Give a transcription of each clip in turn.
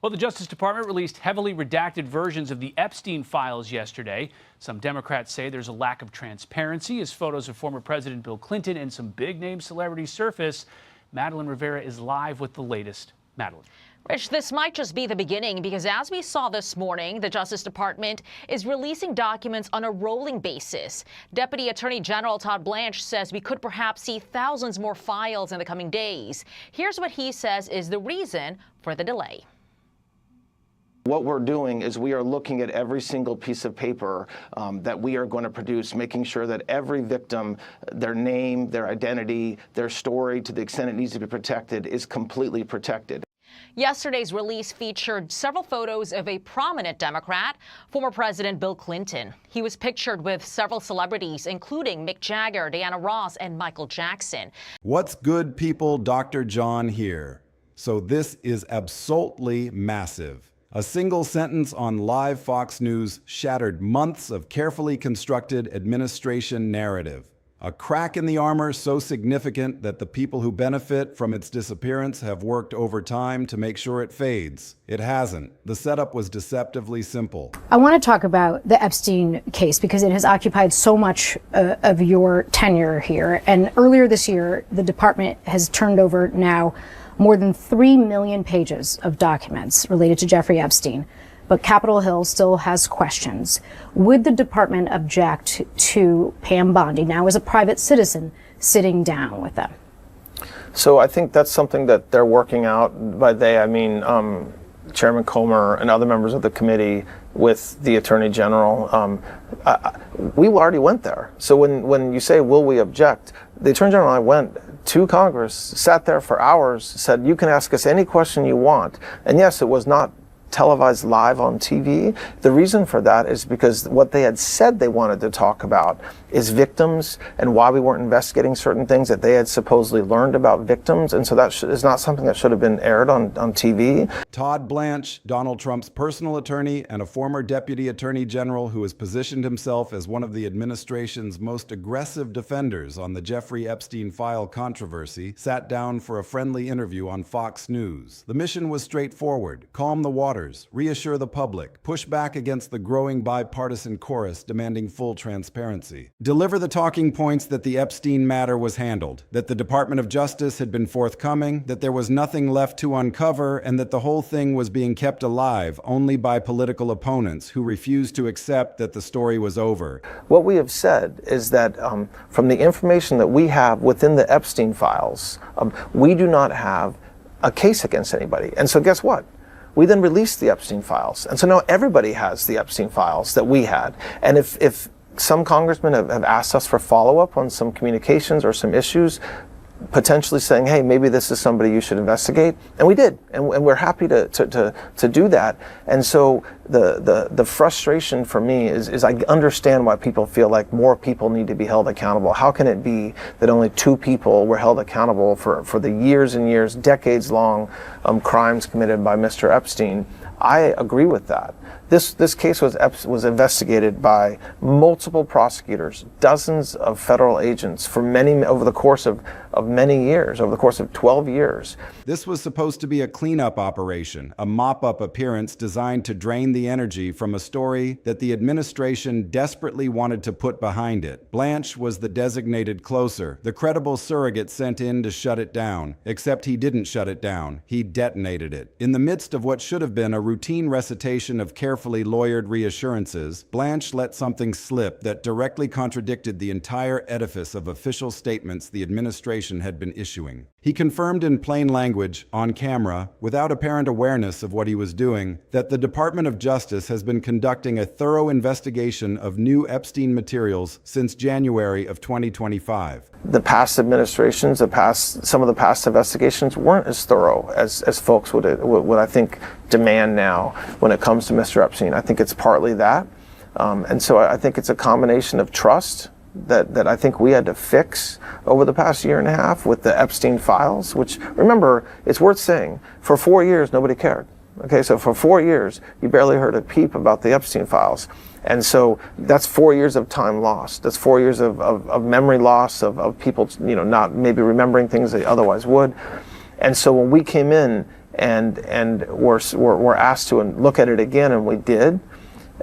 Well, the Justice Department released heavily redacted versions of the Epstein files yesterday. Some Democrats say there's a lack of transparency as photos of former President Bill Clinton and some big-name celebrities surface. Madeline Rivera is live with the latest. Madeline. Rich, this might just be the beginning because as we saw this morning, the Justice Department is releasing documents on a rolling basis. Deputy Attorney General Todd Blanche says we could perhaps see thousands more files in the coming days. Here's what he says is the reason for the delay. What we're doing is we are looking at every single piece of paper that we are going to produce, making sure that every victim, their name, their identity, their story, to the extent it needs to be protected, is completely protected. Yesterday's release featured several photos of a prominent Democrat, former President Bill Clinton. He was pictured with several celebrities, including Mick Jagger, Diana Ross, and Michael Jackson. What's good, people? Dr. John here. So this is absolutely massive. A single sentence on live Fox News shattered months of carefully constructed administration narrative. A crack in the armor so significant that the people who benefit from its disappearance have worked overtime to make sure it fades. It hasn't. The setup was deceptively simple. I want to talk about the Epstein case because it has occupied so much of your tenure here. And earlier this year, the department has turned over now more than 3 million pages of documents related to Jeffrey Epstein. But Capitol Hill still has questions. Would the department object to Pam Bondi, now as a private citizen, sitting down with them? So I think that's something that they're working out. By they, I mean Chairman Comer and other members of the committee with the Attorney General. We already went there. So when you say, will we object? The Attorney General and I went to Congress, sat there for hours, said, you can ask us any question you want. And yes, it was not televised live on TV. The reason for that is because what they had said they wanted to talk about is victims and why we weren't investigating certain things that they had supposedly learned about victims. And so that is not something that should have been aired on TV. Todd Blanche, Donald Trump's personal attorney and a former deputy attorney general who has positioned himself as one of the administration's most aggressive defenders on the Jeffrey Epstein file controversy, sat down for a friendly interview on Fox News. The mission was straightforward: calm the waters, reassure the public, push back against the growing bipartisan chorus demanding full transparency, deliver the talking points that the Epstein matter was handled, that the Department of Justice had been forthcoming, that there was nothing left to uncover, and that the whole thing was being kept alive only by political opponents who refused to accept that the story was over. What we have said is that from the information that we have within the Epstein files, we do not have a case against anybody. And so guess what? We then released the Epstein files. And so now everybody has the Epstein files that we had. And if some congressmen have asked us for follow-up on some communications or some issues, potentially saying, hey, maybe this is somebody you should investigate. And we did. And we're happy to do that. And so the frustration for me is I understand why people feel like more people need to be held accountable. How can it be that only 2 people were held accountable for the years and years, decades-long crimes committed by Mr. Epstein? I agree with that. This case was investigated by multiple prosecutors, dozens of federal agents over the course of many years, over the course of 12 years. This was supposed to be a cleanup operation, a mop-up appearance designed to drain the energy from a story that the administration desperately wanted to put behind it. Blanche was the designated closer, the credible surrogate sent in to shut it down, except he didn't shut it down. He detonated it. In the midst of what should have been a routine recitation of carefully lawyered reassurances, Blanche let something slip that directly contradicted the entire edifice of official statements the administration had been issuing. He confirmed in plain language, on camera, without apparent awareness of what he was doing, that the Department of Justice has been conducting a thorough investigation of new Epstein materials since January of 2025. The past administrations, some of the past investigations weren't as thorough as folks would I think demand now when it comes to Mr. Epstein. I think it's partly that. And so I think it's a combination of trust that I think we had to fix over the past year and a half with the Epstein files, which, remember, it's worth saying, for 4 years, nobody cared. Okay, so for 4 years, you barely heard a peep about the Epstein files. And so that's 4 years of time lost. That's 4 years of memory loss, of people, not maybe remembering things they otherwise would. And so when we came in, and we're asked to look at it again, and we did.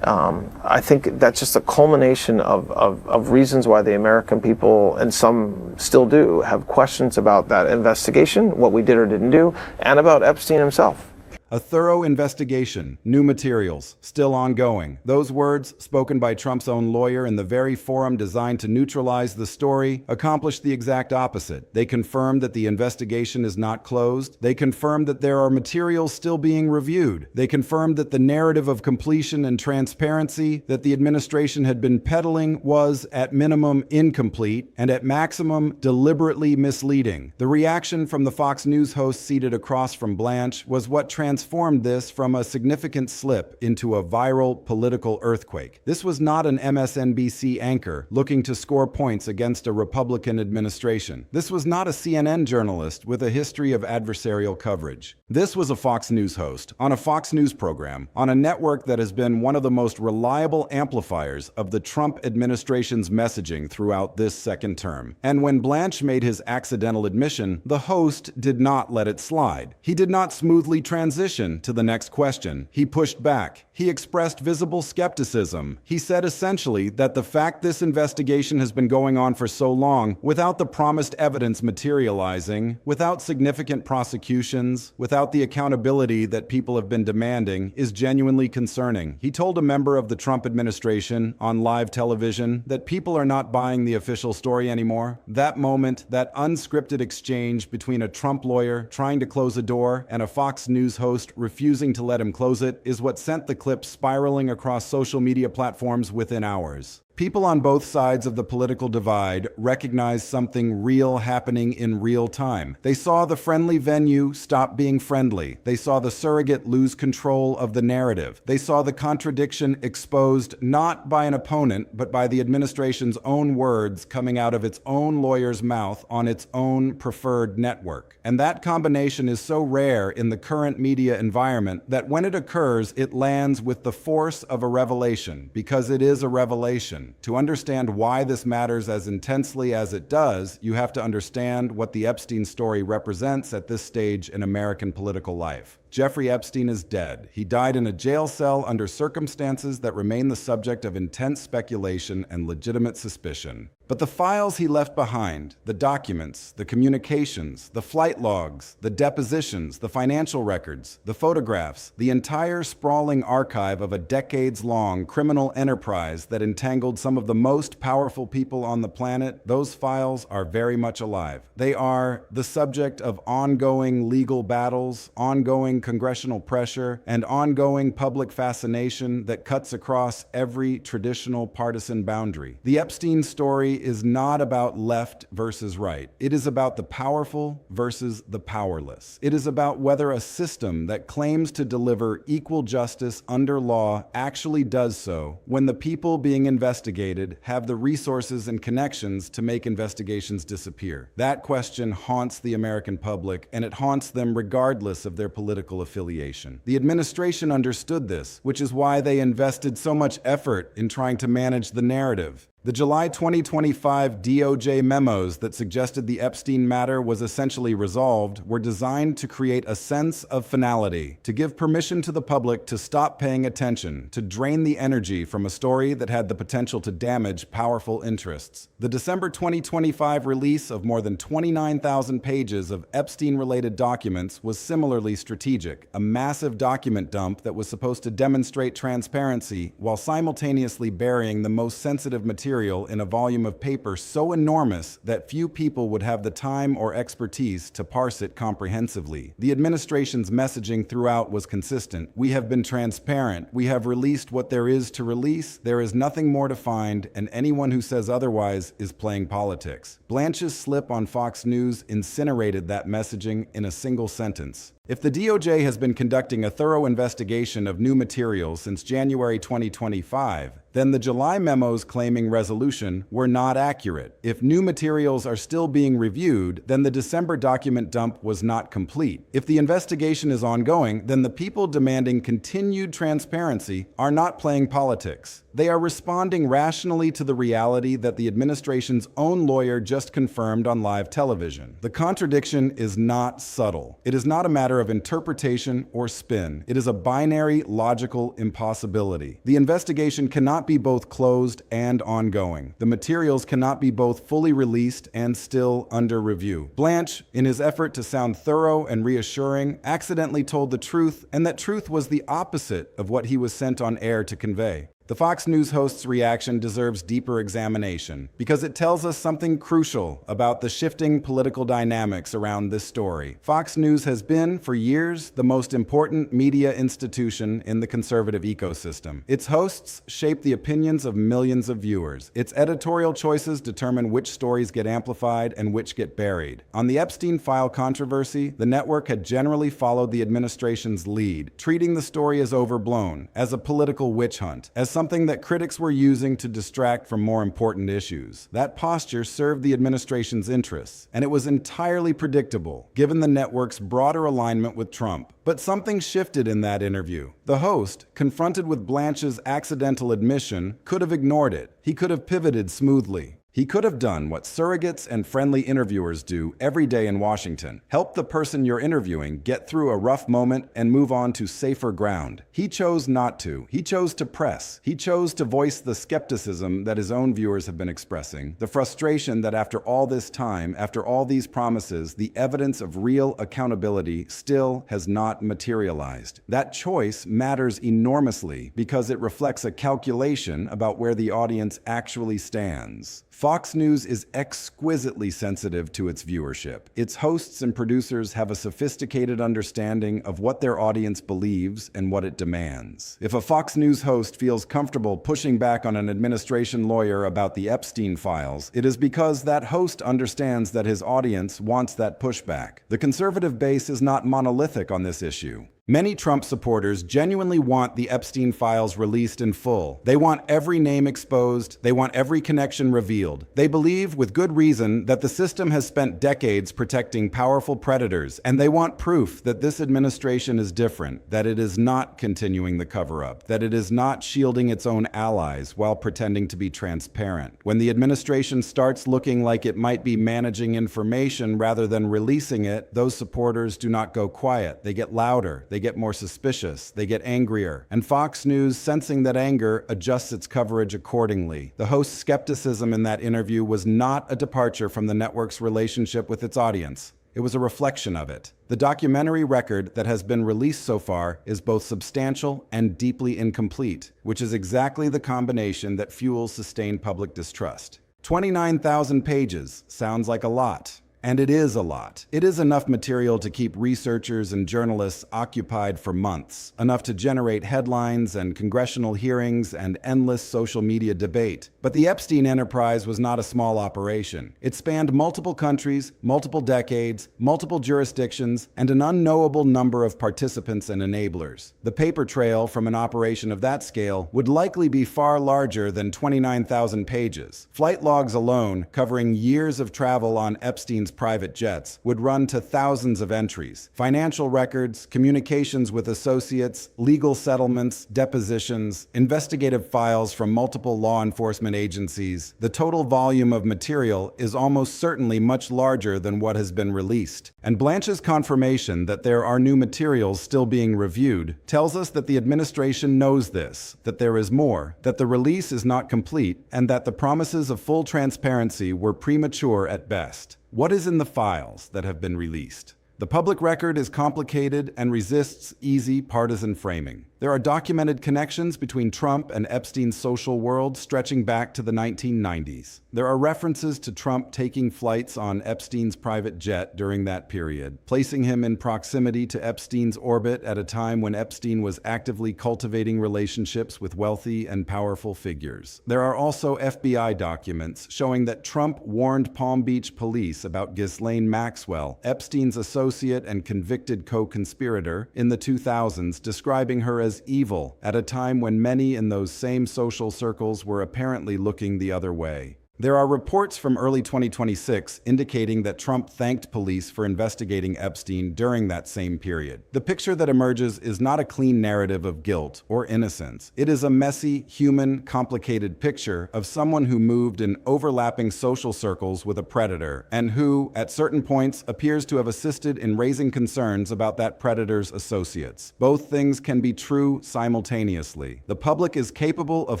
I think that's just a culmination of reasons why the American people, and some still do, have questions about that investigation, what we did or didn't do, and about Epstein himself. A thorough investigation, new materials, still ongoing. Those words, spoken by Trump's own lawyer in the very forum designed to neutralize the story, accomplished the exact opposite. They confirmed that the investigation is not closed. They confirmed that there are materials still being reviewed. They confirmed that the narrative of completion and transparency that the administration had been peddling was, at minimum, incomplete, and at maximum, deliberately misleading. The reaction from the Fox News host seated across from Blanche was what transformed this from a significant slip into a viral political earthquake. This was not an MSNBC anchor looking to score points against a Republican administration. This was not a CNN journalist with a history of adversarial coverage. This was a Fox News host on a Fox News program on a network that has been one of the most reliable amplifiers of the Trump administration's messaging throughout this second term. And when Blanche made his accidental admission, the host did not let it slide. He did not smoothly transition to the next question. He pushed back. He expressed visible skepticism. He said essentially that the fact this investigation has been going on for so long, without the promised evidence materializing, without significant prosecutions, without the accountability that people have been demanding, is genuinely concerning. He told a member of the Trump administration on live television that people are not buying the official story anymore. That moment, that unscripted exchange between a Trump lawyer trying to close a door and a Fox News host refusing to let him close it is what sent the clip spiraling across social media platforms within hours. People on both sides of the political divide recognized something real happening in real time. They saw the friendly venue stop being friendly. They saw the surrogate lose control of the narrative. They saw the contradiction exposed not by an opponent, but by the administration's own words coming out of its own lawyer's mouth on its own preferred network. And that combination is so rare in the current media environment that when it occurs, it lands with the force of a revelation, because it is a revelation. To understand why this matters as intensely as it does, you have to understand what the Epstein story represents at this stage in American political life. Jeffrey Epstein is dead. He died in a jail cell under circumstances that remain the subject of intense speculation and legitimate suspicion. But the files he left behind, the documents, the communications, the flight logs, the depositions, the financial records, the photographs, the entire sprawling archive of a decades-long criminal enterprise that entangled some of the most powerful people on the planet, those files are very much alive. They are the subject of ongoing legal battles, ongoing congressional pressure, and ongoing public fascination that cuts across every traditional partisan boundary. The Epstein story is not about left versus right. It is about the powerful versus the powerless. It is about whether a system that claims to deliver equal justice under law actually does so when the people being investigated have the resources and connections to make investigations disappear. That question haunts the American public, and it haunts them regardless of their political affiliation. The administration understood this, which is why they invested so much effort in trying to manage the narrative. The July 2025 DOJ memos that suggested the Epstein matter was essentially resolved were designed to create a sense of finality, to give permission to the public to stop paying attention, to drain the energy from a story that had the potential to damage powerful interests. The December 2025 release of more than 29,000 pages of Epstein-related documents was similarly strategic, a massive document dump that was supposed to demonstrate transparency while simultaneously burying the most sensitive material in a volume of paper so enormous that few people would have the time or expertise to parse it comprehensively. The administration's messaging throughout was consistent. We have been transparent. We have released what there is to release. There is nothing more to find, and anyone who says otherwise is playing politics. Blanche's slip on Fox News incinerated that messaging in a single sentence. If the DOJ has been conducting a thorough investigation of new materials since January 2025, then the July memos claiming resolution were not accurate. If new materials are still being reviewed, then the December document dump was not complete. If the investigation is ongoing, then the people demanding continued transparency are not playing politics. They are responding rationally to the reality that the administration's own lawyer just confirmed on live television. The contradiction is not subtle. It is not a matter matter of interpretation or spin. It is a binary, logical impossibility. The investigation cannot be both closed and ongoing. The materials cannot be both fully released and still under review. Blanche, in his effort to sound thorough and reassuring, accidentally told the truth, and that truth was the opposite of what he was sent on air to convey. The Fox News host's reaction deserves deeper examination because it tells us something crucial about the shifting political dynamics around this story. Fox News has been, for years, the most important media institution in the conservative ecosystem. Its hosts shape the opinions of millions of viewers. Its editorial choices determine which stories get amplified and which get buried. On the Epstein file controversy, the network had generally followed the administration's lead, treating the story as overblown, as a political witch hunt, as something that critics were using to distract from more important issues. That posture served the administration's interests, and it was entirely predictable, given the network's broader alignment with Trump. But something shifted in that interview. The host, confronted with Blanche's accidental admission, could have ignored it. He could have pivoted smoothly. He could have done what surrogates and friendly interviewers do every day in Washington: help the person you're interviewing get through a rough moment and move on to safer ground. He chose not to. He chose to press. He chose to voice the skepticism that his own viewers have been expressing, the frustration that after all this time, after all these promises, the evidence of real accountability still has not materialized. That choice matters enormously because it reflects a calculation about where the audience actually stands. Fox News is exquisitely sensitive to its viewership. Its hosts and producers have a sophisticated understanding of what their audience believes and what it demands. If a Fox News host feels comfortable pushing back on an administration lawyer about the Epstein files, it is because that host understands that his audience wants that pushback. The conservative base is not monolithic on this issue. Many Trump supporters genuinely want the Epstein files released in full. They want every name exposed. They want every connection revealed. They believe, with good reason, that the system has spent decades protecting powerful predators, and they want proof that this administration is different, that it is not continuing the cover-up, that it is not shielding its own allies while pretending to be transparent. When the administration starts looking like it might be managing information rather than releasing it, those supporters do not go quiet. They get louder. They get more suspicious, they get angrier, and Fox News, sensing that anger, adjusts its coverage accordingly. The host's skepticism in that interview was not a departure from the network's relationship with its audience. It was a reflection of it. The documentary record that has been released so far is both substantial and deeply incomplete, which is exactly the combination that fuels sustained public distrust. 29,000 pages sounds like a lot. And it is a lot. It is enough material to keep researchers and journalists occupied for months, enough to generate headlines and congressional hearings and endless social media debate. But the Epstein enterprise was not a small operation. It spanned multiple countries, multiple decades, multiple jurisdictions, and an unknowable number of participants and enablers. The paper trail from an operation of that scale would likely be far larger than 29,000 pages. Flight logs alone, covering years of travel on Epstein's private jets, would run to thousands of entries. Financial records, communications with associates, legal settlements, depositions, investigative files from multiple law enforcement agencies. The total volume of material is almost certainly much larger than what has been released. And Blanche's confirmation that there are new materials still being reviewed tells us that the administration knows this, that there is more, that the release is not complete, and that the promises of full transparency were premature at best. What is in the files that have been released? The public record is complicated and resists easy partisan framing. There are documented connections between Trump and Epstein's social world stretching back to the 1990s. There are references to Trump taking flights on Epstein's private jet during that period, placing him in proximity to Epstein's orbit at a time when Epstein was actively cultivating relationships with wealthy and powerful figures. There are also FBI documents showing that Trump warned Palm Beach police about Ghislaine Maxwell, Epstein's associate and convicted co-conspirator, in the 2000s, describing her as evil at a time when many in those same social circles were apparently looking the other way. There are reports from early 2026 indicating that Trump thanked police for investigating Epstein during that same period. The picture that emerges is not a clean narrative of guilt or innocence. It is a messy, human, complicated picture of someone who moved in overlapping social circles with a predator and who, at certain points, appears to have assisted in raising concerns about that predator's associates. Both things can be true simultaneously. The public is capable of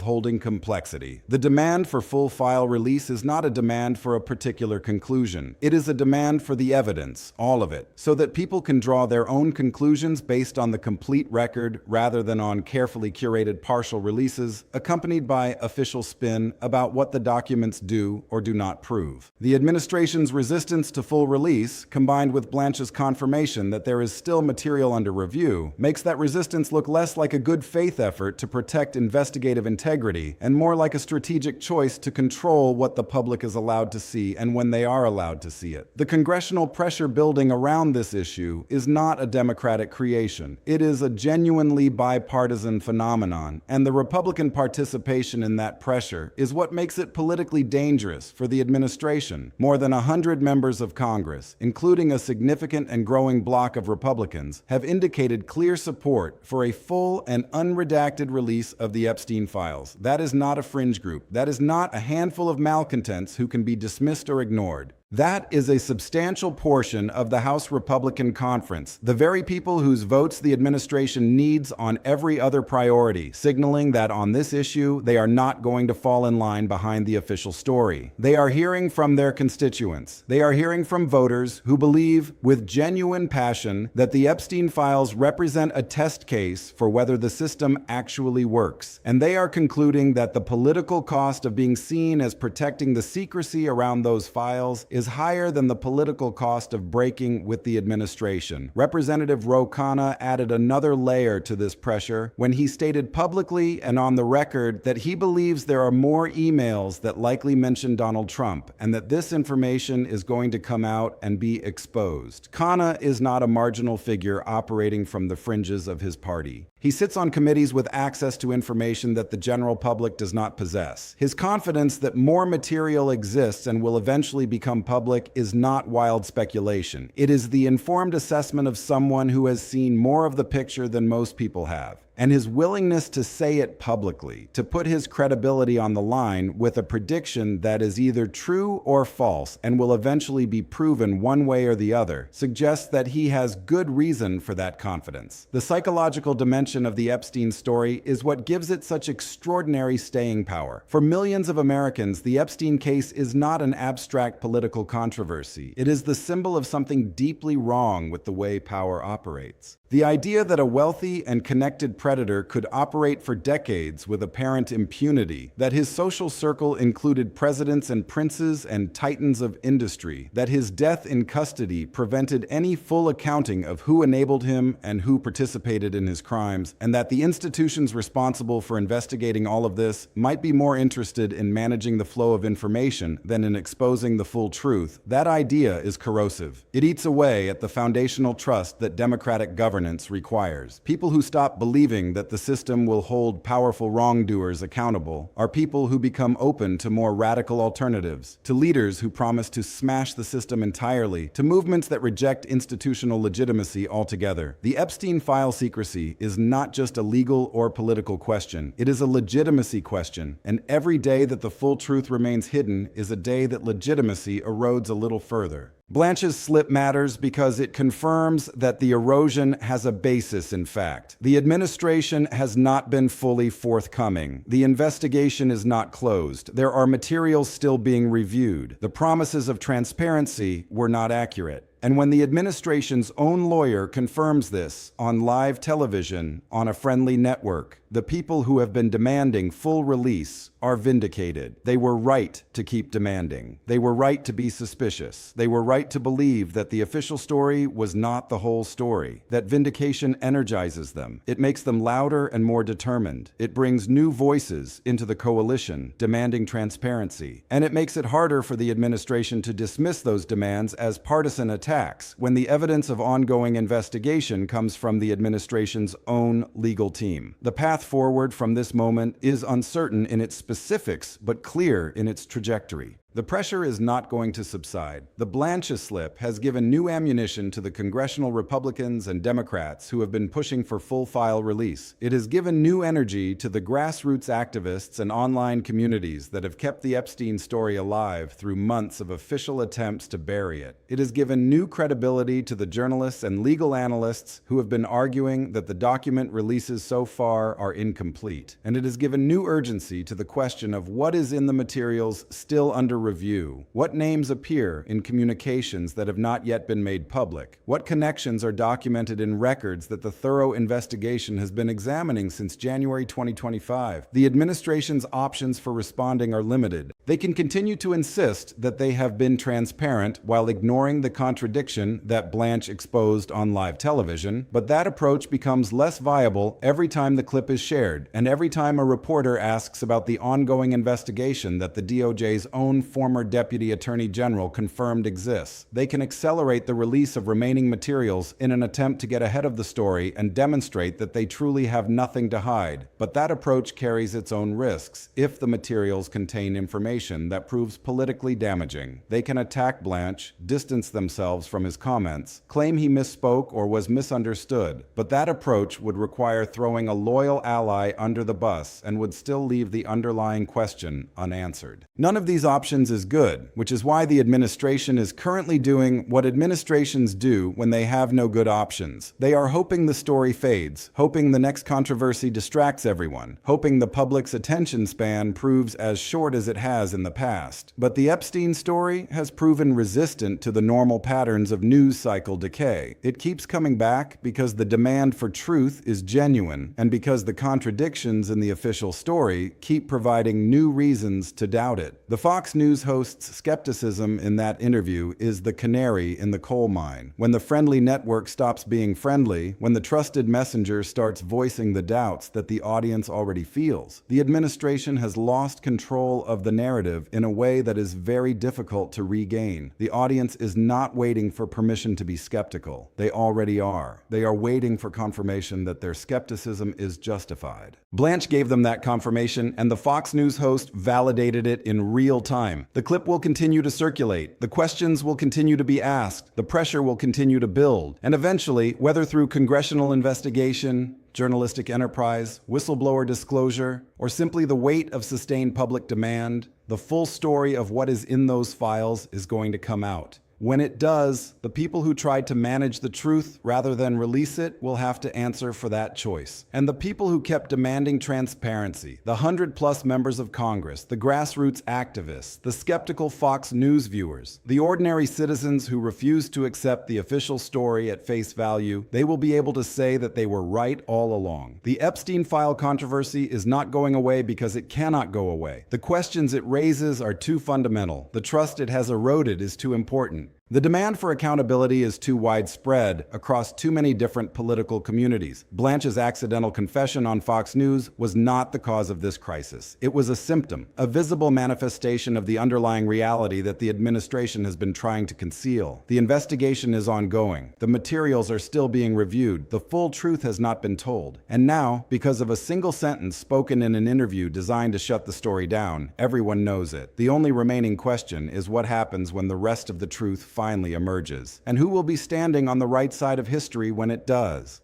holding complexity. The demand for full file release is not a demand for a particular conclusion. It is a demand for the evidence, all of it, so that people can draw their own conclusions based on the complete record rather than on carefully curated partial releases accompanied by official spin about what the documents do or do not prove. The administration's resistance to full release, combined with Blanche's confirmation that there is still material under review, makes that resistance look less like a good faith effort to protect investigative integrity and more like a strategic choice to control what the public is allowed to see and when they are allowed to see it. The congressional pressure building around this issue is not a Democratic creation. It is a genuinely bipartisan phenomenon, and the Republican participation in that pressure is what makes it politically dangerous for the administration. More than 100 members of Congress, including a significant and growing bloc of Republicans, have indicated clear support for a full and unredacted release of the Epstein files. That is not a fringe group. That is not a handful of malcontents who can be dismissed or ignored. That is a substantial portion of the House Republican Conference, the very people whose votes the administration needs on every other priority, signaling that on this issue, they are not going to fall in line behind the official story. They are hearing from their constituents. They are hearing from voters who believe, with genuine passion, that the Epstein files represent a test case for whether the system actually works. And they are concluding that the political cost of being seen as protecting the secrecy around those files is higher than the political cost of breaking with the administration. Representative Ro Khanna added another layer to this pressure when he stated publicly and on the record that he believes there are more emails that likely mention Donald Trump and that this information is going to come out and be exposed. Khanna is not a marginal figure operating from the fringes of his party. He sits on committees with access to information that the general public does not possess. His confidence that more material exists and will eventually become public is not wild speculation. It is the informed assessment of someone who has seen more of the picture than most people have. And his willingness to say it publicly, to put his credibility on the line with a prediction that is either true or false and will eventually be proven one way or the other, suggests that he has good reason for that confidence. The psychological dimension of the Epstein story is what gives it such extraordinary staying power. For millions of Americans, the Epstein case is not an abstract political controversy. It is the symbol of something deeply wrong with the way power operates. The idea that a wealthy and connected predator could operate for decades with apparent impunity, that his social circle included presidents and princes and titans of industry, that his death in custody prevented any full accounting of who enabled him and who participated in his crimes, and that the institutions responsible for investigating all of this might be more interested in managing the flow of information than in exposing the full truth, that idea is corrosive. It eats away at the foundational trust that democratic governance requires. People who stop believing that the system will hold powerful wrongdoers accountable are people who become open to more radical alternatives, to leaders who promise to smash the system entirely, to movements that reject institutional legitimacy altogether. The Epstein file secrecy is not just a legal or political question. It is a legitimacy question, and every day that the full truth remains hidden is a day that legitimacy erodes a little further. Blanche's slip matters because it confirms that the erosion has a basis in fact. The administration has not been fully forthcoming. The investigation is not closed. There are materials still being reviewed. The promises of transparency were not accurate. And when the administration's own lawyer confirms this on live television on a friendly network, the people who have been demanding full release are vindicated. They were right to keep demanding. They were right to be suspicious. They were right to believe that the official story was not the whole story. That vindication energizes them. It makes them louder and more determined. It brings new voices into the coalition, demanding transparency. And it makes it harder for the administration to dismiss those demands as partisan attacks attacks when the evidence of ongoing investigation comes from the administration's own legal team. The path forward from this moment is uncertain in its specifics, but clear in its trajectory. The pressure is not going to subside. The Blanche slip has given new ammunition to the congressional Republicans and Democrats who have been pushing for full file release. It has given new energy to the grassroots activists and online communities that have kept the Epstein story alive through months of official attempts to bury it. It has given new credibility to the journalists and legal analysts who have been arguing that the document releases so far are incomplete. And it has given new urgency to the question of what is in the materials still under review. What names appear in communications that have not yet been made public? What connections are documented in records that the thorough investigation has been examining since January 2025? The administration's options for responding are limited. They can continue to insist that they have been transparent while ignoring the contradiction that Blanche exposed on live television, but that approach becomes less viable every time the clip is shared and every time a reporter asks about the ongoing investigation that the DOJ's own former Deputy Attorney General confirmed exists. They can accelerate the release of remaining materials in an attempt to get ahead of the story and demonstrate that they truly have nothing to hide. But that approach carries its own risks if the materials contain information that proves politically damaging. They can attack Blanche, distance themselves from his comments, claim he misspoke or was misunderstood. But that approach would require throwing a loyal ally under the bus and would still leave the underlying question unanswered. None of these options is good, which is why the administration is currently doing what administrations do when they have no good options. They are hoping the story fades, hoping the next controversy distracts everyone, hoping the public's attention span proves as short as it has in the past. But the Epstein story has proven resistant to the normal patterns of news cycle decay. It keeps coming back because the demand for truth is genuine, and because the contradictions in the official story keep providing new reasons to doubt it. The Fox News host's skepticism in that interview is the canary in the coal mine. When the friendly network stops being friendly, when the trusted messenger starts voicing the doubts that the audience already feels, the administration has lost control of the narrative in a way that is very difficult to regain. The audience is not waiting for permission to be skeptical. They already are. They are waiting for confirmation that their skepticism is justified. Blanche gave them that confirmation, and the Fox News host validated it in real time. The clip will continue to circulate, the questions will continue to be asked, the pressure will continue to build, and eventually, whether through congressional investigation, journalistic enterprise, whistleblower disclosure, or simply the weight of sustained public demand, the full story of what is in those files is going to come out. When it does, the people who tried to manage the truth rather than release it will have to answer for that choice. And the people who kept demanding transparency, the 100+ members of Congress, the grassroots activists, the skeptical Fox News viewers, the ordinary citizens who refused to accept the official story at face value, they will be able to say that they were right all along. The Epstein file controversy is not going away because it cannot go away. The questions it raises are too fundamental. The trust it has eroded is too important. The demand for accountability is too widespread across too many different political communities. Blanche's accidental confession on Fox News was not the cause of this crisis. It was a symptom, a visible manifestation of the underlying reality that the administration has been trying to conceal. The investigation is ongoing. The materials are still being reviewed. The full truth has not been told. And now, because of a single sentence spoken in an interview designed to shut the story down, everyone knows it. The only remaining question is what happens when the rest of the truth finally emerges, and who will be standing on the right side of history when it does.